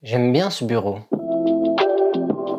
J'aime bien ce bureau.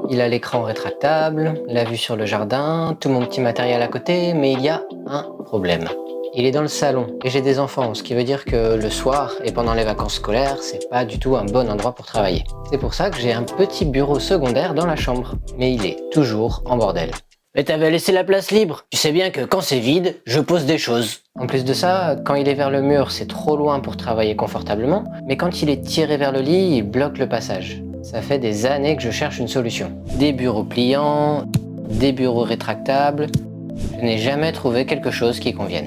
Il a l'écran rétractable, la vue sur le jardin, tout mon petit matériel à côté, mais il y a un problème. Il est dans le salon et j'ai des enfants, ce qui veut dire que le soir et pendant les vacances scolaires, c'est pas du tout un bon endroit pour travailler. C'est pour ça que j'ai un petit bureau secondaire dans la chambre, mais il est toujours en bordel. Mais t'avais laissé la place libre. Tu sais bien que quand c'est vide, je pose des choses. En plus de ça, quand il est vers le mur, c'est trop loin pour travailler confortablement, mais quand il est tiré vers le lit, il bloque le passage. Ça fait des années que je cherche une solution. Des bureaux pliants, des bureaux rétractables, je n'ai jamais trouvé quelque chose qui convienne.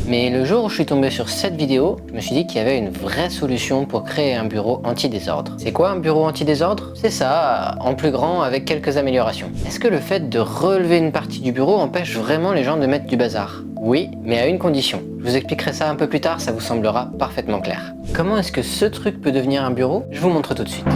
Mais le jour où je suis tombé sur cette vidéo, je me suis dit qu'il y avait une vraie solution pour créer un bureau anti-désordre. C'est quoi un bureau anti-désordre? C'est ça, en plus grand avec quelques améliorations. Est-ce que le fait de relever une partie du bureau empêche vraiment les gens de mettre du bazar? Oui, mais à une condition. Je vous expliquerai ça un peu plus tard, ça vous semblera parfaitement clair. Comment est-ce que ce truc peut devenir un bureau? Je vous montre tout de suite.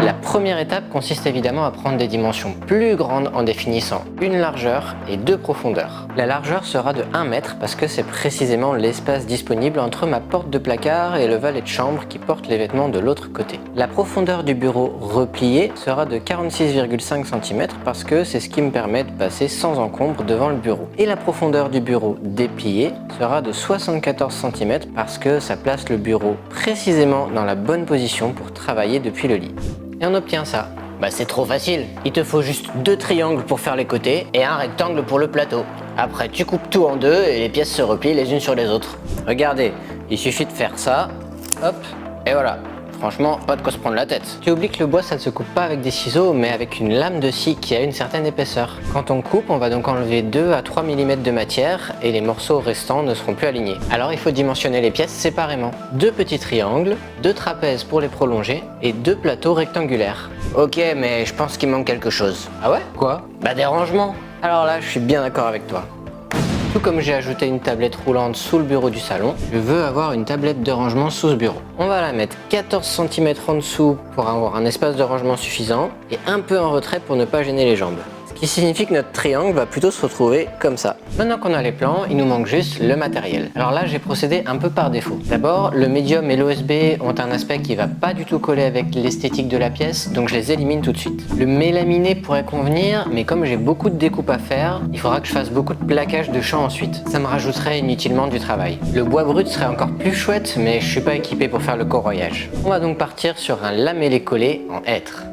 La première étape consiste évidemment à prendre des dimensions plus grandes en définissant une largeur et deux profondeurs. La largeur sera de 1 mètre parce que c'est précisément l'espace disponible entre ma porte de placard et le valet de chambre qui porte les vêtements de l'autre côté. La profondeur du bureau replié sera de 46,5 cm parce que c'est ce qui me permet de passer sans encombre devant le bureau. Et la profondeur du bureau déplié sera de 74 cm parce que ça place le bureau précisément dans la bonne position pour travailler depuis le lit. Et on obtient ça. Bah c'est trop facile. Il te faut juste 2 triangles pour faire les côtés et un rectangle pour le plateau. Après tu coupes tout en deux et les pièces se replient les unes sur les autres. Regardez, il suffit de faire ça, hop, et voilà. Franchement, pas de quoi se prendre la tête. Tu oublies que le bois ça ne se coupe pas avec des ciseaux mais avec une lame de scie qui a une certaine épaisseur. Quand on coupe, on va donc enlever 2 à 3 mm de matière et les morceaux restants ne seront plus alignés. Alors il faut dimensionner les pièces séparément. 2 petits triangles, 2 trapèzes pour les prolonger et 2 plateaux rectangulaires. Ok, mais je pense qu'il manque quelque chose. Ah ouais? Quoi? Bah des rangements. Alors là, je suis bien d'accord avec toi. Tout comme j'ai ajouté une tablette roulante sous le bureau du salon, je veux avoir une tablette de rangement sous ce bureau. On va la mettre 14 cm en dessous pour avoir un espace de rangement suffisant et un peu en retrait pour ne pas gêner les jambes. Ce qui signifie que notre triangle va plutôt se retrouver comme ça. Maintenant qu'on a les plans, il nous manque juste le matériel. Alors là, j'ai procédé un peu par défaut. D'abord, le médium et l'OSB ont un aspect qui va pas du tout coller avec l'esthétique de la pièce, donc je les élimine tout de suite. Le mélaminé pourrait convenir, mais comme j'ai beaucoup de découpes à faire, il faudra que je fasse beaucoup de plaquage de champ ensuite. Ça me rajouterait inutilement du travail. Le bois brut serait encore plus chouette, mais je suis pas équipé pour faire le corroyage. On va donc partir sur un lamellé collé en hêtre.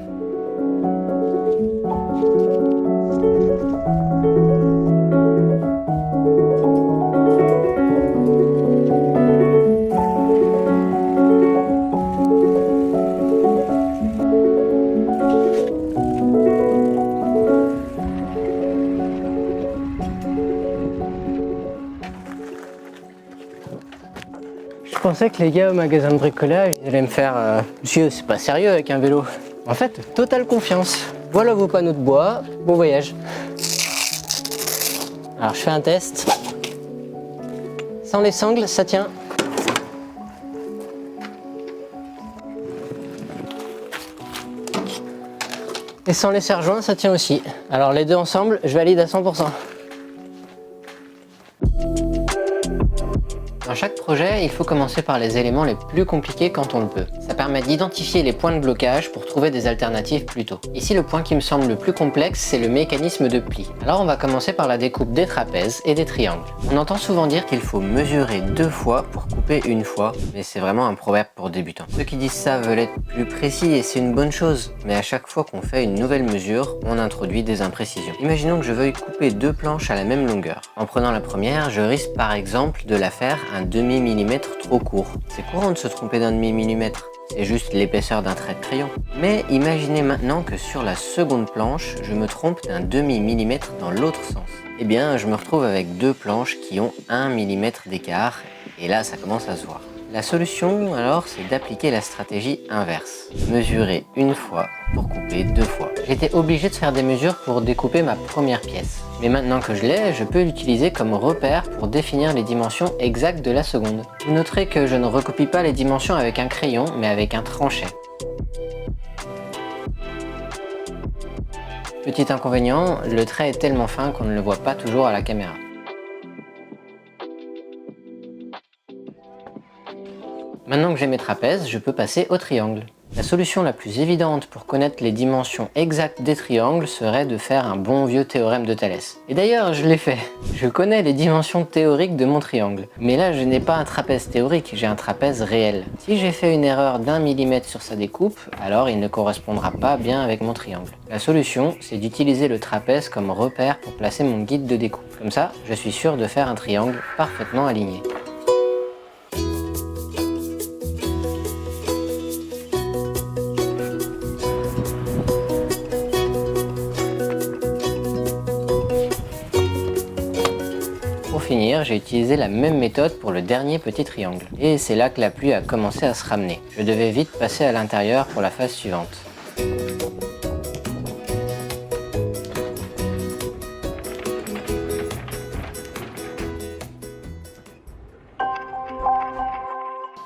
Je pensais que les gars au magasin de bricolage ils allaient me faire Monsieur, c'est pas sérieux avec un vélo. En fait, totale confiance. Voilà vos panneaux de bois, bon voyage. Alors je fais un test. Sans les sangles, ça tient. Et sans les serre-joints, ça tient aussi. Alors les deux ensemble, je valide à 100%. Dans chaque projet, il faut commencer par les éléments les plus compliqués quand on le peut. Ça permet d'identifier les points de blocage pour trouver des alternatives plus tôt. Ici, le point qui me semble le plus complexe, c'est le mécanisme de pli. Alors on va commencer par la découpe des trapèzes et des triangles. On entend souvent dire qu'il faut mesurer 2 fois pour couper une fois, mais c'est vraiment un proverbe pour débutants. Ceux qui disent ça veulent être plus précis et c'est une bonne chose, mais à chaque fois qu'on fait une nouvelle mesure, on introduit des imprécisions. Imaginons que je veuille couper 2 planches à la même longueur. En prenant la première, je risque par exemple de la faire un demi-millimètre trop court. C'est courant de se tromper d'un demi-millimètre. C'est juste l'épaisseur d'un trait de crayon. Mais imaginez maintenant que sur la seconde planche, je me trompe d'un demi-millimètre dans l'autre sens. Eh bien, je me retrouve avec 2 planches qui ont 1 mm d'écart, et là, ça commence à se voir. La solution, alors, c'est d'appliquer la stratégie inverse. Mesurer une fois pour couper 2 fois. J'étais obligé de faire des mesures pour découper ma première pièce. Mais maintenant que je l'ai, je peux l'utiliser comme repère pour définir les dimensions exactes de la seconde. Vous noterez que je ne recopie pas les dimensions avec un crayon, mais avec un tranchet. Petit inconvénient, le trait est tellement fin qu'on ne le voit pas toujours à la caméra. Maintenant que j'ai mes trapèzes, je peux passer au triangle. La solution la plus évidente pour connaître les dimensions exactes des triangles serait de faire un bon vieux théorème de Thalès. Et d'ailleurs, je l'ai fait. Je connais les dimensions théoriques de mon triangle. Mais là, je n'ai pas un trapèze théorique, j'ai un trapèze réel. Si j'ai fait une erreur d'1 millimètre sur sa découpe, alors il ne correspondra pas bien avec mon triangle. La solution, c'est d'utiliser le trapèze comme repère pour placer mon guide de découpe. Comme ça, je suis sûr de faire un triangle parfaitement aligné. Pour finir, j'ai utilisé la même méthode pour le dernier petit triangle. Et c'est là que la pluie a commencé à se ramener. Je devais vite passer à l'intérieur pour la phase suivante.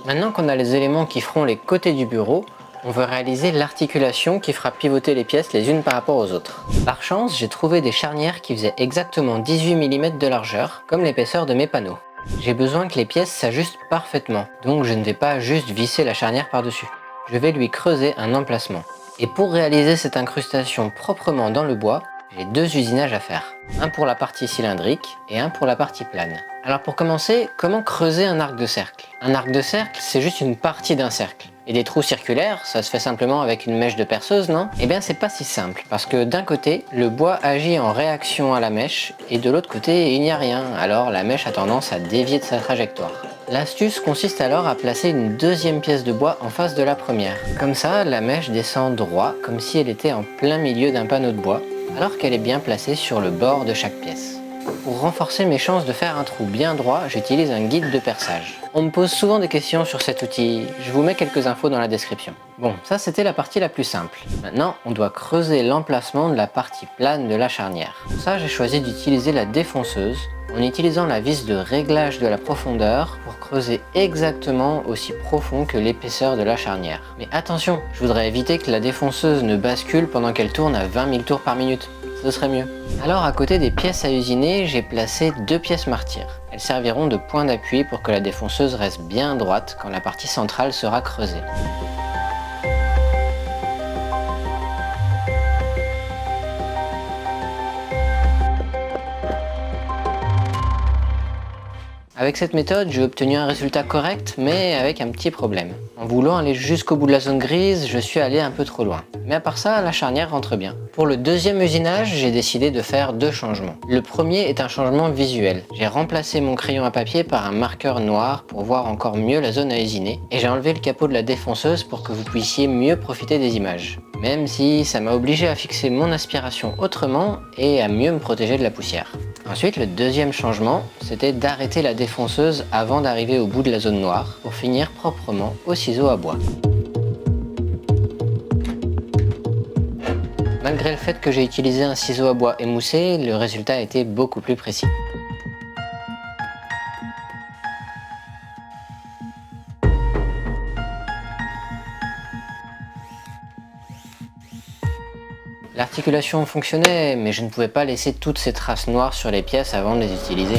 Maintenant qu'on a les éléments qui feront les côtés du bureau, on veut réaliser l'articulation qui fera pivoter les pièces les unes par rapport aux autres. Par chance, j'ai trouvé des charnières qui faisaient exactement 18 mm de largeur, comme l'épaisseur de mes panneaux. J'ai besoin que les pièces s'ajustent parfaitement, donc je ne vais pas juste visser la charnière par-dessus. Je vais lui creuser un emplacement. Et pour réaliser cette incrustation proprement dans le bois, j'ai deux usinages à faire. Un pour la partie cylindrique et un pour la partie plane. Alors pour commencer, comment creuser un arc de cercle? Un arc de cercle, c'est juste une partie d'un cercle. Et des trous circulaires, ça se fait simplement avec une mèche de perceuse, non? Eh bien c'est pas si simple, parce que d'un côté, le bois agit en réaction à la mèche, et de l'autre côté, il n'y a rien, alors la mèche a tendance à dévier de sa trajectoire. L'astuce consiste alors à placer une deuxième pièce de bois en face de la première. Comme ça, la mèche descend droit, comme si elle était en plein milieu d'un panneau de bois, alors qu'elle est bien placée sur le bord de chaque pièce. Pour renforcer mes chances de faire un trou bien droit, j'utilise un guide de perçage. On me pose souvent des questions sur cet outil, je vous mets quelques infos dans la description. Bon, ça c'était la partie la plus simple. Maintenant, on doit creuser l'emplacement de la partie plane de la charnière. Pour ça, j'ai choisi d'utiliser la défonceuse, en utilisant la vis de réglage de la profondeur pour creuser exactement aussi profond que l'épaisseur de la charnière. Mais attention, je voudrais éviter que la défonceuse ne bascule pendant qu'elle tourne à 20 000 tours par minute. Ce serait mieux. Alors à côté des pièces à usiner, j'ai placé deux pièces martyrs. Elles serviront de point d'appui pour que la défonceuse reste bien droite quand la partie centrale sera creusée. Avec cette méthode, j'ai obtenu un résultat correct, mais avec un petit problème. En voulant aller jusqu'au bout de la zone grise, je suis allé un peu trop loin. Mais à part ça, la charnière rentre bien. Pour le deuxième usinage, j'ai décidé de faire deux changements. Le premier est un changement visuel. J'ai remplacé mon crayon à papier par un marqueur noir pour voir encore mieux la zone à usiner, et j'ai enlevé le capot de la défonceuse pour que vous puissiez mieux profiter des images. Même si ça m'a obligé à fixer mon aspiration autrement et à mieux me protéger de la poussière. Ensuite, le deuxième changement, c'était d'arrêter la défonceuse avant d'arriver au bout de la zone noire pour finir proprement au ciseau à bois. Malgré le fait que j'ai utilisé un ciseau à bois émoussé, le résultat a été beaucoup plus précis. L'articulation fonctionnait, mais je ne pouvais pas laisser toutes ces traces noires sur les pièces avant de les utiliser.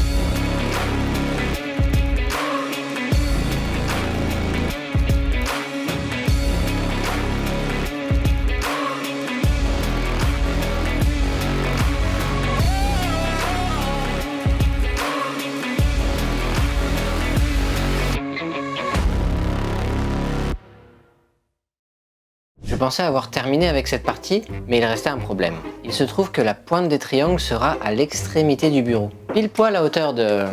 Je pensais avoir terminé avec cette partie, mais il restait un problème. Il se trouve que la pointe des triangles sera à l'extrémité du bureau, pile poil à hauteur de...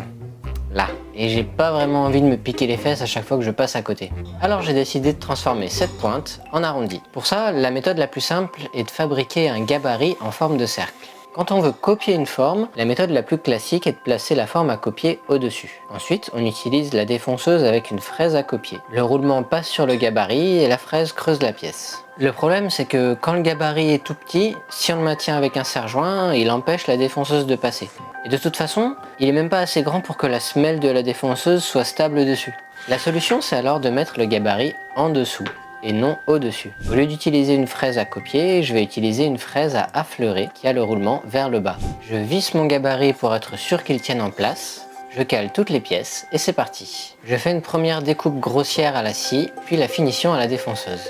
là. Et j'ai pas vraiment envie de me piquer les fesses à chaque fois que je passe à côté. Alors j'ai décidé de transformer cette pointe en arrondi. Pour ça, la méthode la plus simple est de fabriquer un gabarit en forme de cercle. Quand on veut copier une forme, la méthode la plus classique est de placer la forme à copier au-dessus. Ensuite, on utilise la défonceuse avec une fraise à copier. Le roulement passe sur le gabarit et la fraise creuse la pièce. Le problème, c'est que quand le gabarit est tout petit, si on le maintient avec un serre-joint, il empêche la défonceuse de passer. Et de toute façon, il est même pas assez grand pour que la semelle de la défonceuse soit stable dessus. La solution, c'est alors de mettre le gabarit en dessous et non au-dessus. Au lieu d'utiliser une fraise à copier, je vais utiliser une fraise à affleurer qui a le roulement vers le bas. Je visse mon gabarit pour être sûr qu'il tienne en place. je cale toutes les pièces et c'est parti. Je fais une première découpe grossière à la scie, puis la finition à la défonceuse.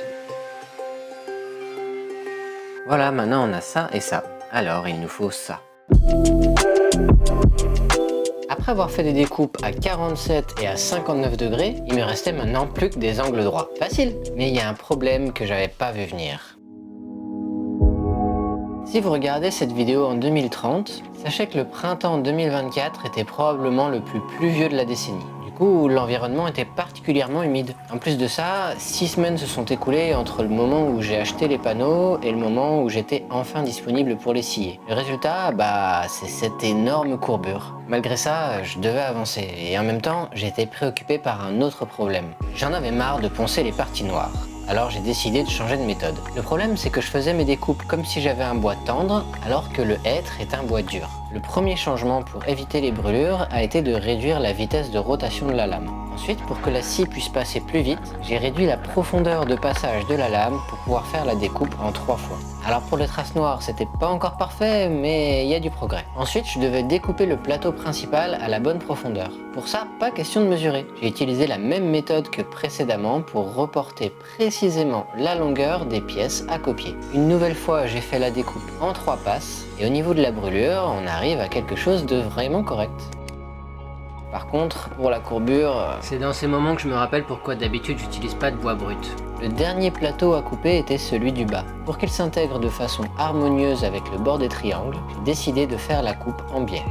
Voilà, maintenant on a ça et ça. Alors il nous faut ça. Après avoir fait des découpes à 47 et à 59 degrés, il me restait maintenant plus que des angles droits. Facile! Mais il y a un problème que j'avais pas vu venir. Si vous regardez cette vidéo en 2030, sachez que le printemps 2024 était probablement le plus pluvieux de la décennie. Du coup, l'environnement était particulièrement humide. En plus de ça, 6 semaines se sont écoulées entre le moment où j'ai acheté les panneaux et le moment où j'étais enfin disponible pour les scier. Le résultat, c'est cette énorme courbure. Malgré ça, je devais avancer et en même temps, j'étais préoccupé par un autre problème. J'en avais marre de poncer les parties noires. Alors j'ai décidé de changer de méthode. Le problème, c'est que je faisais mes découpes comme si j'avais un bois tendre, alors que le hêtre est un bois dur. Le premier changement pour éviter les brûlures a été de réduire la vitesse de rotation de la lame. Ensuite, pour que la scie puisse passer plus vite, j'ai réduit la profondeur de passage de la lame pour pouvoir faire la découpe en 3 fois. Alors pour les traces noires, c'était pas encore parfait, mais il y a du progrès. Ensuite, je devais découper le plateau principal à la bonne profondeur. Pour ça, pas question de mesurer. J'ai utilisé la même méthode que précédemment pour reporter précisément la longueur des pièces à copier. Une nouvelle fois, j'ai fait la découpe en 3 passes, et au niveau de la brûlure, on arrive à quelque chose de vraiment correct. Par contre, pour la courbure, c'est dans ces moments que je me rappelle pourquoi d'habitude j'utilise pas de bois brut. Le dernier plateau à couper était celui du bas. Pour qu'il s'intègre de façon harmonieuse avec le bord des triangles, j'ai décidé de faire la coupe en biais.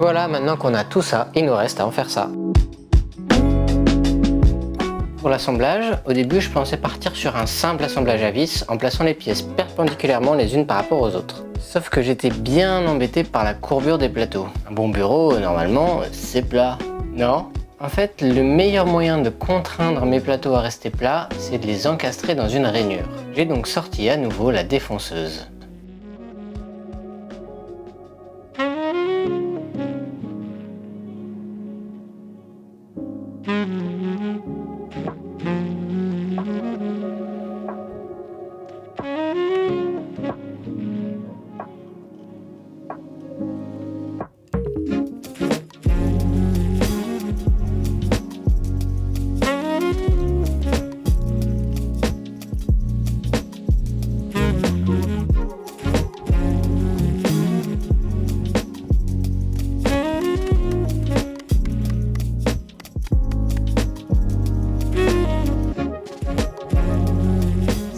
Voilà, maintenant qu'on a tout ça, il nous reste à en faire ça. Pour l'assemblage, au début je pensais partir sur un simple assemblage à vis en plaçant les pièces perpendiculairement les unes par rapport aux autres. Sauf que j'étais bien embêté par la courbure des plateaux. Un bon bureau, normalement, c'est plat. Non? En fait, le meilleur moyen de contraindre mes plateaux à rester plats, c'est de les encastrer dans une rainure. J'ai donc sorti à nouveau la défonceuse.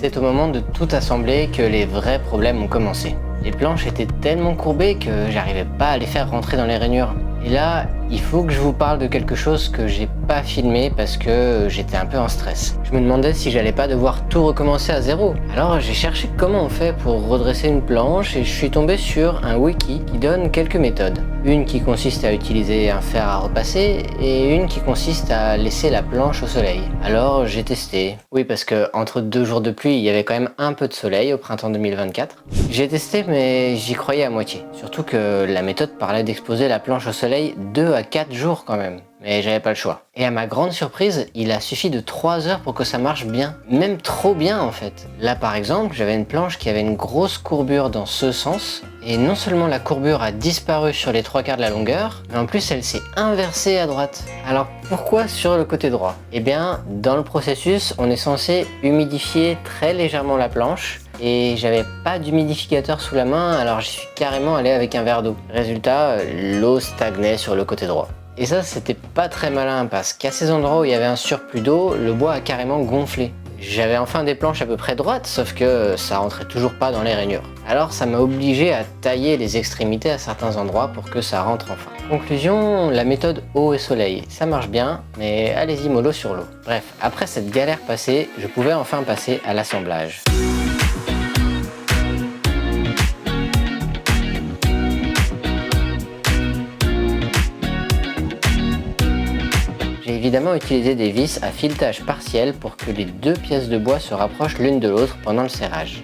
C'est au moment de tout assembler que les vrais problèmes ont commencé. Les planches étaient tellement courbées que j'arrivais pas à les faire rentrer dans les rainures. Et là, il faut que je vous parle de quelque chose que j'ai pas filmé parce que j'étais un peu en stress. Je me demandais si j'allais pas devoir tout recommencer à zéro. Alors j'ai cherché comment on fait pour redresser une planche et je suis tombé sur un wiki qui donne quelques méthodes. Une qui consiste à utiliser un fer à repasser et une qui consiste à laisser la planche au soleil. Alors j'ai testé. Oui, parce que entre 2 jours de pluie, il y avait quand même un peu de soleil au printemps 2024. J'ai testé mais j'y croyais à moitié. Surtout que la méthode parlait d'exposer la planche au soleil 2 à 4 jours quand même. Mais j'avais pas le choix. Et à ma grande surprise, il a suffi de 3 heures pour que ça marche bien. Même trop bien en fait. Là par exemple, j'avais une planche qui avait une grosse courbure dans ce sens. Et non seulement la courbure a disparu sur les 3/4 de la longueur, mais en plus elle s'est inversée à droite. Alors pourquoi sur le côté droit? Eh bien, dans le processus, on est censé humidifier très légèrement la planche. Et j'avais pas d'humidificateur sous la main, alors j'y suis carrément allé avec un verre d'eau. Résultat, l'eau stagnait sur le côté droit. Et ça, c'était pas très malin parce qu'à ces endroits où il y avait un surplus d'eau, le bois a carrément gonflé. J'avais enfin des planches à peu près droites, sauf que ça rentrait toujours pas dans les rainures. Alors ça m'a obligé à tailler les extrémités à certains endroits pour que ça rentre enfin. Conclusion, la méthode eau et soleil, ça marche bien, mais allez-y mollo sur l'eau. Bref, après cette galère passée, je pouvais enfin passer à l'assemblage. J'ai évidemment utilisé des vis à filetage partiel pour que les deux pièces de bois se rapprochent l'une de l'autre pendant le serrage.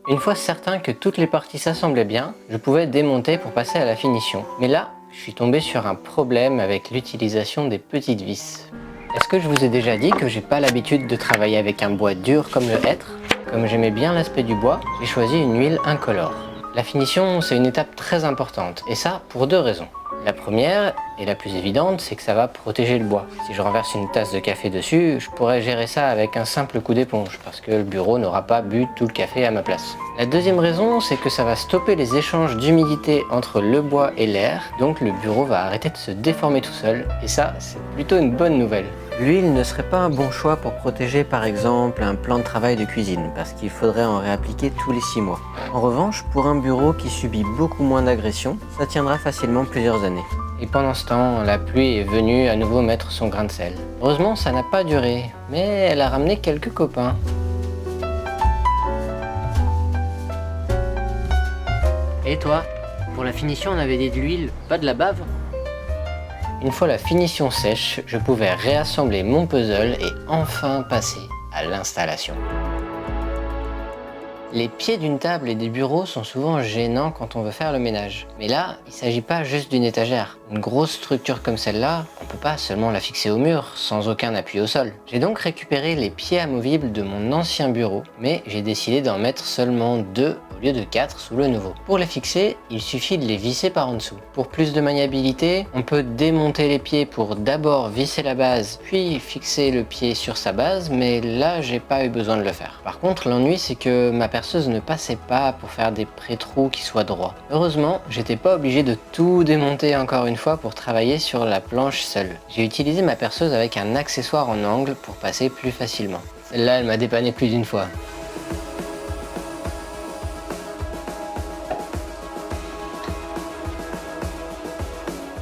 Une fois certain que toutes les parties s'assemblaient bien, je pouvais démonter pour passer à la finition. Mais là, je suis tombé sur un problème avec l'utilisation des petites vis. Est-ce que je vous ai déjà dit que j'ai pas l'habitude de travailler avec un bois dur comme le hêtre? Comme j'aimais bien l'aspect du bois, j'ai choisi une huile incolore. La finition, c'est une étape très importante, et ça pour deux raisons. La première, et la plus évidente, c'est que ça va protéger le bois. Si je renverse une tasse de café dessus, je pourrais gérer ça avec un simple coup d'éponge, parce que le bureau n'aura pas bu tout le café à ma place. La deuxième raison, c'est que ça va stopper les échanges d'humidité entre le bois et l'air, donc le bureau va arrêter de se déformer tout seul, et ça, c'est plutôt une bonne nouvelle. L'huile ne serait pas un bon choix pour protéger par exemple un plan de travail de cuisine, parce qu'il faudrait en réappliquer tous les 6 mois. En revanche, pour un bureau qui subit beaucoup moins d'agressions, ça tiendra facilement plusieurs années. Et pendant ce temps, la pluie est venue à nouveau mettre son grain de sel. Heureusement, ça n'a pas duré, mais elle a ramené quelques copains. Et toi, pour la finition, on avait dit de l'huile, pas de la bave? Une fois la finition sèche, je pouvais réassembler mon puzzle et enfin passer à l'installation. Les pieds d'une table et des bureaux sont souvent gênants quand on veut faire le ménage. Mais là, il ne s'agit pas juste d'une étagère. Une grosse structure comme celle-là, on ne peut pas seulement la fixer au mur, sans aucun appui au sol. J'ai donc récupéré les pieds amovibles de mon ancien bureau, mais j'ai décidé d'en mettre seulement 2 au lieu de 4 sous le nouveau. Pour les fixer, il suffit de les visser par en dessous. Pour plus de maniabilité, on peut démonter les pieds pour d'abord visser la base, puis fixer le pied sur sa base, mais là, j'ai pas eu besoin de le faire. Par contre, l'ennui, c'est que ma perceuse ne passait pas pour faire des pré-trous qui soient droits. Heureusement, j'étais pas obligé de tout démonter encore une fois pour travailler sur la planche seule. J'ai utilisé ma perceuse avec un accessoire en angle pour passer plus facilement. Celle-là, elle m'a dépanné plus d'une fois.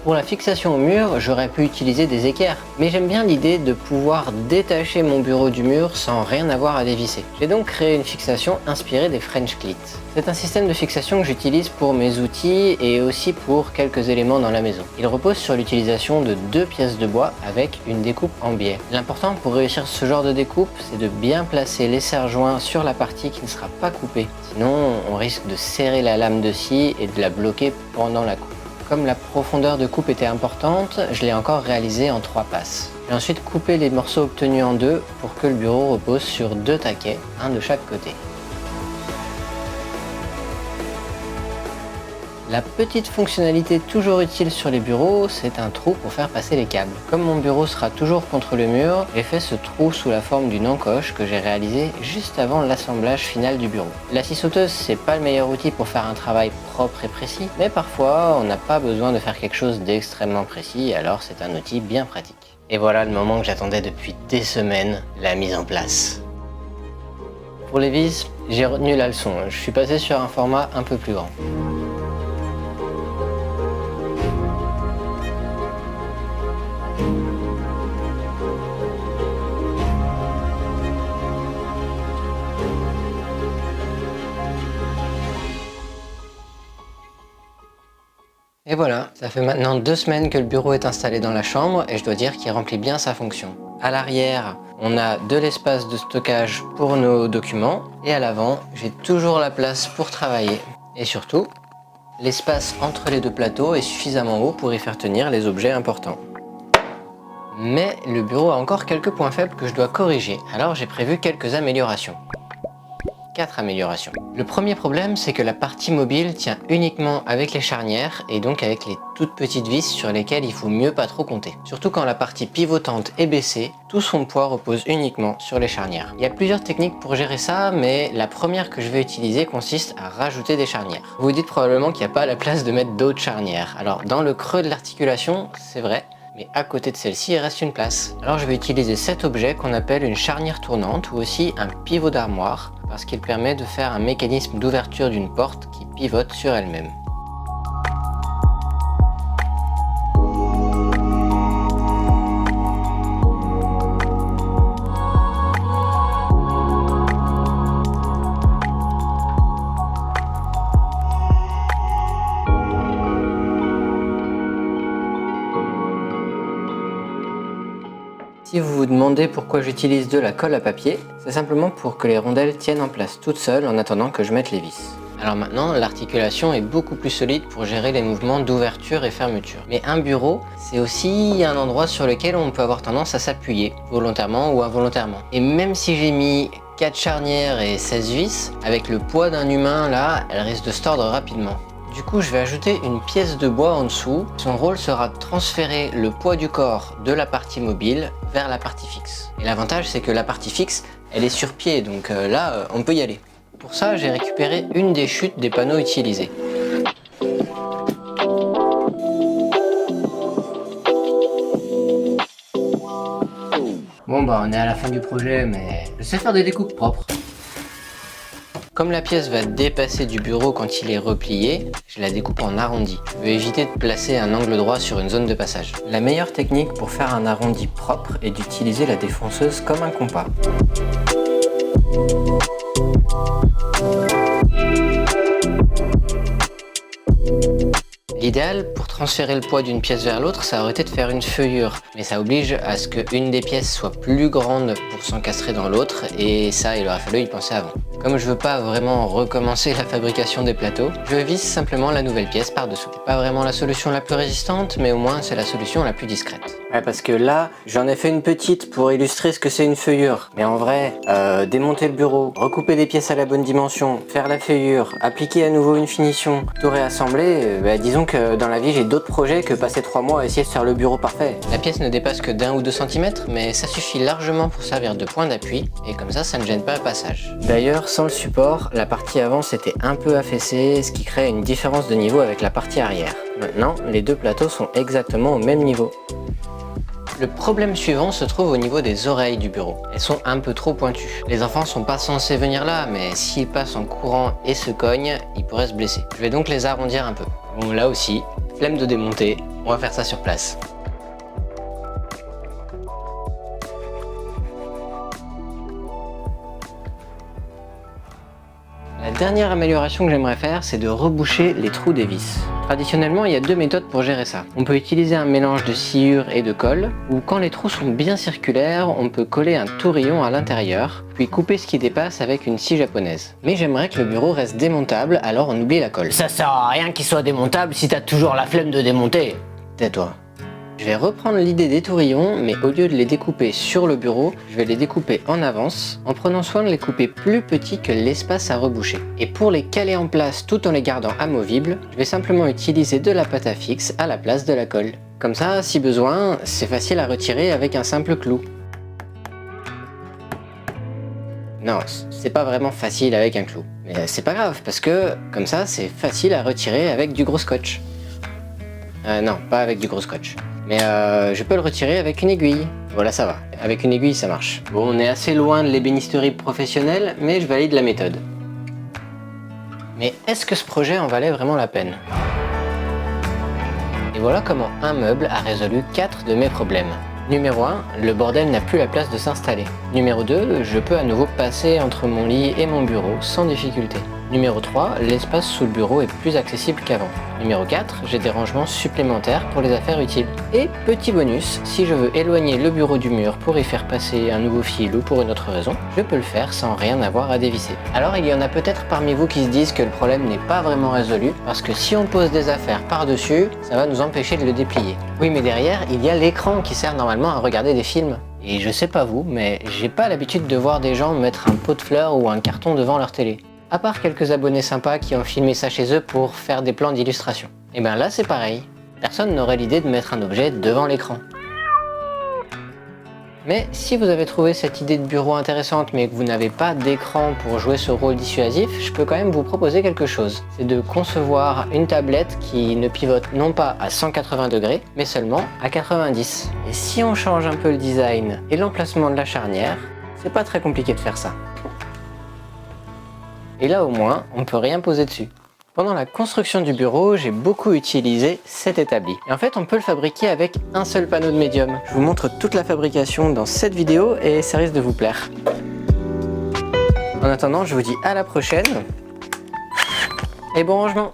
Pour la fixation au mur, j'aurais pu utiliser des équerres, mais j'aime bien l'idée de pouvoir détacher mon bureau du mur sans rien avoir à dévisser. J'ai donc créé une fixation inspirée des French Cleats. C'est un système de fixation que j'utilise pour mes outils et aussi pour quelques éléments dans la maison. Il repose sur l'utilisation de 2 pièces de bois avec une découpe en biais. L'important pour réussir ce genre de découpe, c'est de bien placer les serre-joints sur la partie qui ne sera pas coupée. Sinon, on risque de serrer la lame de scie et de la bloquer pendant la coupe. Comme la profondeur de coupe était importante, je l'ai encore réalisé en 3 passes. J'ai ensuite coupé les morceaux obtenus en 2 pour que le bureau repose sur 2 taquets, un de chaque côté. La petite fonctionnalité toujours utile sur les bureaux, c'est un trou pour faire passer les câbles. Comme mon bureau sera toujours contre le mur, j'ai fait ce trou sous la forme d'une encoche que j'ai réalisé juste avant l'assemblage final du bureau. La scie sauteuse, c'est pas le meilleur outil pour faire un travail propre et précis, mais parfois on n'a pas besoin de faire quelque chose d'extrêmement précis, alors c'est un outil bien pratique. Et voilà le moment que j'attendais depuis des semaines, la mise en place. Pour les vis, j'ai retenu la leçon, je suis passé sur un format un peu plus grand. Et voilà, ça fait maintenant 2 semaines que le bureau est installé dans la chambre et je dois dire qu'il remplit bien sa fonction. À l'arrière, on a de l'espace de stockage pour nos documents et à l'avant, j'ai toujours la place pour travailler. Et surtout, l'espace entre les 2 plateaux est suffisamment haut pour y faire tenir les objets importants. Mais le bureau a encore quelques points faibles que je dois corriger, alors j'ai prévu quelques améliorations. 4 améliorations. Le premier problème, c'est que la partie mobile tient uniquement avec les charnières et donc avec les toutes petites vis sur lesquelles il faut mieux pas trop compter. Surtout quand la partie pivotante est baissée, tout son poids repose uniquement sur les charnières. Il y a plusieurs techniques pour gérer ça, mais la première que je vais utiliser consiste à rajouter des charnières. Vous vous dites probablement qu'il n'y a pas la place de mettre d'autres charnières. Alors dans le creux de l'articulation, c'est vrai, mais à côté de celle-ci, il reste une place. Alors je vais utiliser cet objet qu'on appelle une charnière tournante ou aussi un pivot d'armoire parce qu'il permet de faire un mécanisme d'ouverture d'une porte qui pivote sur elle-même. Si vous vous demandez pourquoi j'utilise de la colle à papier, c'est simplement pour que les rondelles tiennent en place toutes seules en attendant que je mette les vis. Alors maintenant, l'articulation est beaucoup plus solide pour gérer les mouvements d'ouverture et fermeture. Mais un bureau, c'est aussi un endroit sur lequel on peut avoir tendance à s'appuyer, volontairement ou involontairement. Et même si j'ai mis 4 charnières et 16 vis, avec le poids d'un humain là, elle risque de se tordre rapidement. Du coup, je vais ajouter une pièce de bois en dessous. Son rôle sera de transférer le poids du corps de la partie mobile vers la partie fixe. Et l'avantage, c'est que la partie fixe, elle est sur pied, donc là, on peut y aller. Pour ça, j'ai récupéré une des chutes des panneaux utilisés. Bon bah on est à la fin du projet, mais je sais faire des découpes propres. Comme la pièce va dépasser du bureau quand il est replié, je la découpe en arrondi. Je veux éviter de placer un angle droit sur une zone de passage. La meilleure technique pour faire un arrondi propre est d'utiliser la défonceuse comme un compas. L'idéal pour transférer le poids d'une pièce vers l'autre, ça aurait été de faire une feuillure. Mais ça oblige à ce qu'une des pièces soit plus grande pour s'encastrer dans l'autre, et ça, il aurait fallu y penser avant. Comme je veux pas vraiment recommencer la fabrication des plateaux, je visse simplement la nouvelle pièce par-dessous. Pas vraiment la solution la plus résistante, mais au moins c'est la solution la plus discrète. Ouais, parce que là, j'en ai fait une petite pour illustrer ce que c'est une feuillure. Mais en vrai, démonter le bureau, recouper des pièces à la bonne dimension, faire la feuillure, appliquer à nouveau une finition, tout réassembler, disons que dans la vie, j'ai d'autres projets que passer 3 mois à essayer de faire le bureau parfait. La pièce ne dépasse que d'1 ou 2 cm, mais ça suffit largement pour servir de point d'appui, et comme ça ne gêne pas le passage. D'ailleurs, sans le support, la partie avant s'était un peu affaissée, ce qui crée une différence de niveau avec la partie arrière. Maintenant, les deux plateaux sont exactement au même niveau. Le problème suivant se trouve au niveau des oreilles du bureau. Elles sont un peu trop pointues. Les enfants sont pas censés venir là, mais s'ils passent en courant et se cognent, ils pourraient se blesser. Je vais donc les arrondir un peu. Bon, là aussi, flemme de démonter, on va faire ça sur place. La dernière amélioration que j'aimerais faire, c'est de reboucher les trous des vis. Traditionnellement, il y a 2 méthodes pour gérer ça. On peut utiliser un mélange de sciure et de colle, ou quand les trous sont bien circulaires, on peut coller un tourillon à l'intérieur, puis couper ce qui dépasse avec une scie japonaise. Mais j'aimerais que le bureau reste démontable, alors on oublie la colle. Ça sert à rien qu'il soit démontable si t'as toujours la flemme de démonter. Tais-toi. Je vais reprendre l'idée des tourillons, mais au lieu de les découper sur le bureau, je vais les découper en avance, en prenant soin de les couper plus petits que l'espace à reboucher. Et pour les caler en place tout en les gardant amovibles, je vais simplement utiliser de la pâte à fixe à la place de la colle. Comme ça, si besoin, c'est facile à retirer avec un simple clou. Non, c'est pas vraiment facile avec un clou. Mais c'est pas grave, parce que comme ça, c'est facile à retirer avec du gros scotch. Non, pas avec du gros scotch. Mais je peux le retirer avec une aiguille. Voilà, ça va. Avec une aiguille, ça marche. Bon, on est assez loin de l'ébénisterie professionnelle, mais je valide la méthode. Mais est-ce que ce projet en valait vraiment la peine? Et voilà comment un meuble a résolu 4 de mes problèmes. Numéro 1, le bordel n'a plus la place de s'installer. Numéro 2, je peux à nouveau passer entre mon lit et mon bureau sans difficulté. Numéro 3, l'espace sous le bureau est plus accessible qu'avant. Numéro 4, j'ai des rangements supplémentaires pour les affaires utiles. Et petit bonus, si je veux éloigner le bureau du mur pour y faire passer un nouveau fil ou pour une autre raison, je peux le faire sans rien avoir à dévisser. Alors il y en a peut-être parmi vous qui se disent que le problème n'est pas vraiment résolu, parce que si on pose des affaires par-dessus, ça va nous empêcher de le déplier. Oui, mais derrière, il y a l'écran qui sert normalement à regarder des films. Et je sais pas vous, mais j'ai pas l'habitude de voir des gens mettre un pot de fleurs ou un carton devant leur télé. À part quelques abonnés sympas qui ont filmé ça chez eux pour faire des plans d'illustration. Et bien là c'est pareil, personne n'aurait l'idée de mettre un objet devant l'écran. Mais si vous avez trouvé cette idée de bureau intéressante mais que vous n'avez pas d'écran pour jouer ce rôle dissuasif, je peux quand même vous proposer quelque chose. C'est de concevoir une tablette qui ne pivote non pas à 180 degrés, mais seulement à 90. Et si on change un peu le design et l'emplacement de la charnière, c'est pas très compliqué de faire ça. Et là au moins, on ne peut rien poser dessus. Pendant la construction du bureau, j'ai beaucoup utilisé cet établi. Et en fait, on peut le fabriquer avec un seul panneau de médium. Je vous montre toute la fabrication dans cette vidéo et ça risque de vous plaire. En attendant, je vous dis à la prochaine et bon rangement.